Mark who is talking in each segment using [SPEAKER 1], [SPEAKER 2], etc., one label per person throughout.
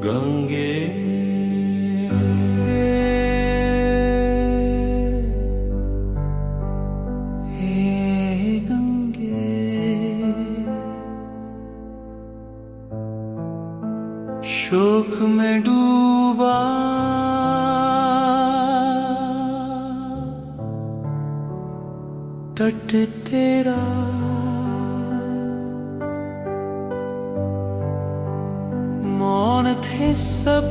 [SPEAKER 1] गंगे
[SPEAKER 2] हे गंगे शोक में डूबा तट तेरा मौन थे सब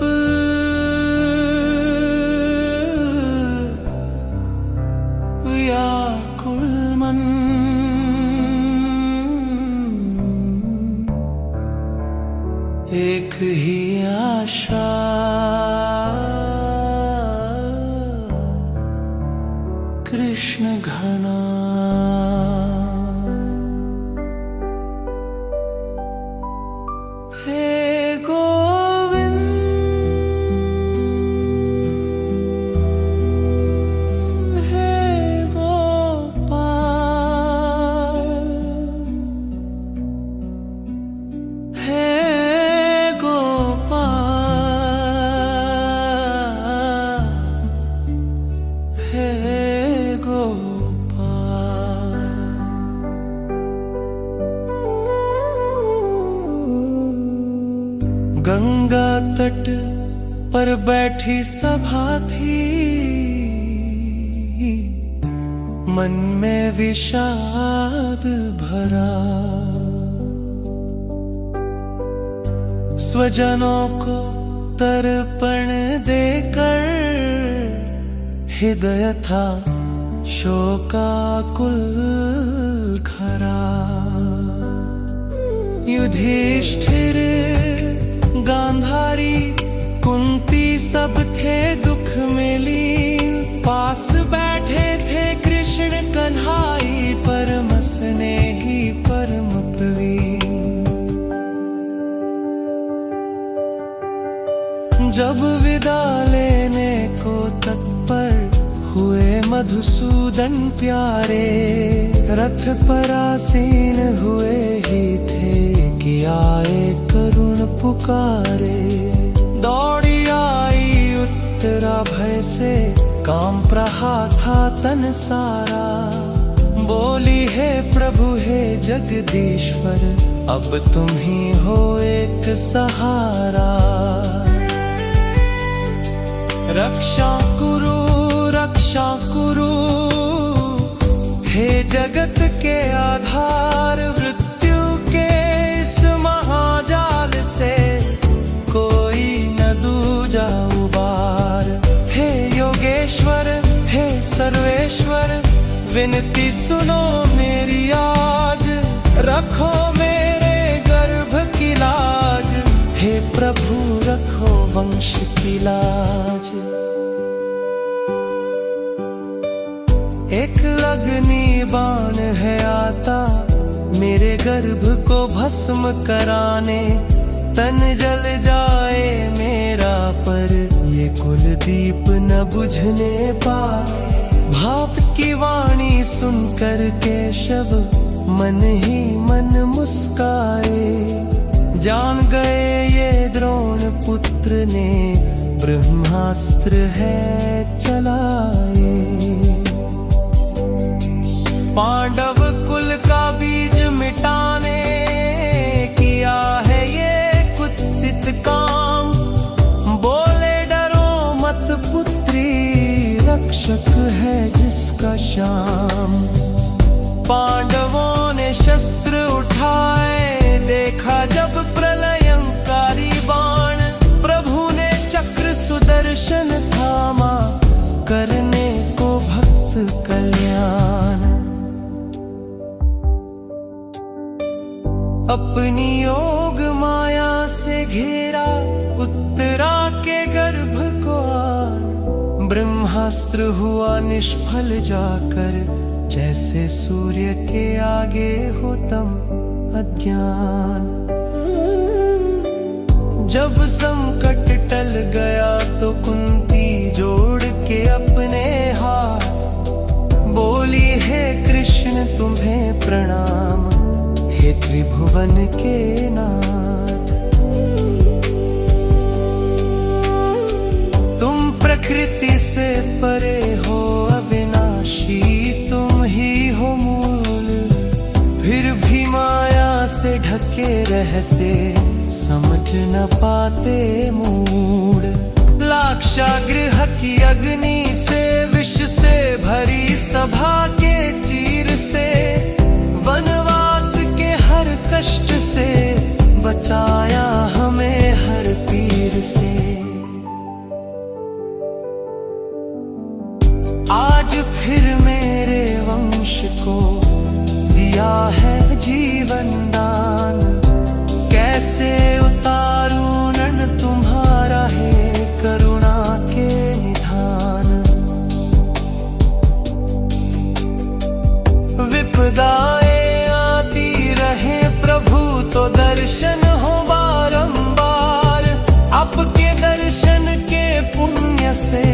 [SPEAKER 2] व्याकुल मन एक ही आशा कृष्ण घना हे गोविंद हे गोपाल हे गोपाल हे गोपाल। गंगा तट पर बैठी सभा थी, मन में विषाद भरा। स्वजनों को तर्पण देकर हृदय था शोकाकुल खरा। युधिष्ठिर गांधारी कुंती सब थे दुख में लीन। पास बैठे थे कृष्ण कन्हाई परम स्नेही परम प्रवीण। जब विदा लेने को तत्पर हुए मधुसूदन प्यारे, रथ पर आसीन हुए ही थे कि आए करुण पुकारे। दौड़ी आई उत्तरा भय से, कांप रहा था तन सारा। बोली हे प्रभु हे जगदीश्वर, अब तुम ही हो एक सहारा। रक्षा कुरु हे जगत के आधार। मृत्यु के इस महाजाल से कोई न दूजा उबार। हे योगेश्वर हे सर्वेश्वर, विनती सुनो मेरी आज। रखो मेरे गर्भ की लाज, हे प्रभु रखो वंश की लाज। एक अग्नि बाण है आता, मेरे गर्भ को भस्म कराने। तन जल जाए मेरा पर ये कुलदीप न बुझने पाए। भाप की वाणी सुनकर केशव मन ही मन मुस्काए। जान गए ये द्रोण पुत्र ने ब्रह्मास्त्र है चलाए। पांडव कुल का बीज मिटाने किया है ये कुत्सित काम। बोले डरो मत पुत्री, रक्षक है जिसका श्याम। पांडवों ने शस्त्र उठाए, देखा जब प्रलयंकारी बाण। प्रभु ने चक्र सुदर्शन थामा, करने को भक्त कल्याण। अपनी योग माया से घेरा, उत्तरा के गर्भ को आन। ब्रह्मास्त्र हुआ निष्फल जाकर, जैसे सूर्य के आगे हो तम अज्ञान। जब संकट टल गया तो कुंती जोड़ के अपने हाथ। बोली हे कृष्ण तुम्हें प्रणाम, हे त्रिभुवन के नाथ। विकृति से परे हो अविनाशी, तुम ही हो मूल। फिर भी माया से ढके रहते, समझ न पाते मूड। लाक्षागृह की अग्नि से, विष से भरी सभा के चीर से, वनवास के हर कष्ट से बचाया हमें हर पीर से। आज फिर मेरे वंश को दिया है जीवन दान, कैसे उतारूं ऋण तुम्हारा है करुणा के निधान। विपदाएं आती रहे प्रभु तो दर्शन हो बारंबार, आपके दर्शन के पुण्य से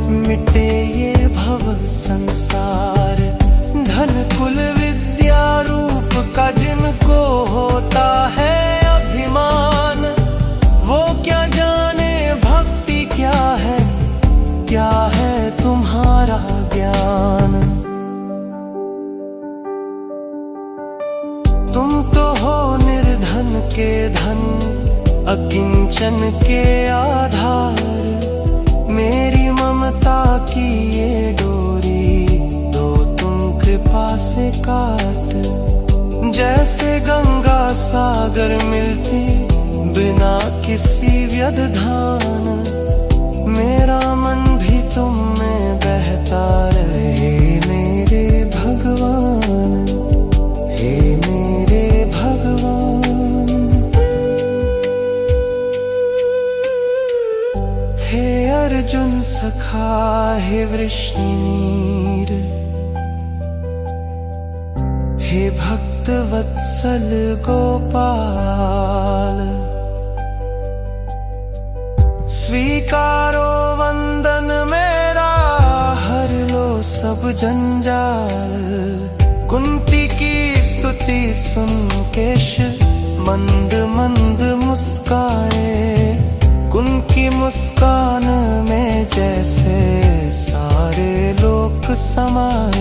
[SPEAKER 2] मिटे ये भव संसार। धन कुल विद्या रूप का जिनको होता है अभिमान, वो क्या जाने भक्ति क्या है तुम्हारा ज्ञान। तुम तो हो निर्धन के धन, अकिंचन के आधार। मेरी ममता की ये डोरी दो तुम कृपा से काट। जैसे गंगा सागर मिलती बिना किसी व्यवधान, मेरा मन भी तुम में बहता रहे मेरे भगवान, हे मेरे भगवान। हे अर्जुन सखा, हे वृष्णिनीर, हे भक्त वत्सल गोपाल। स्वीकारो वंदन मेरा, हर लो सब जंजाल। कुंती की स्तुति सुन केश मंद मंद मुस्काए, उनकी मुस्कान में जैसे सारे लोक समाए।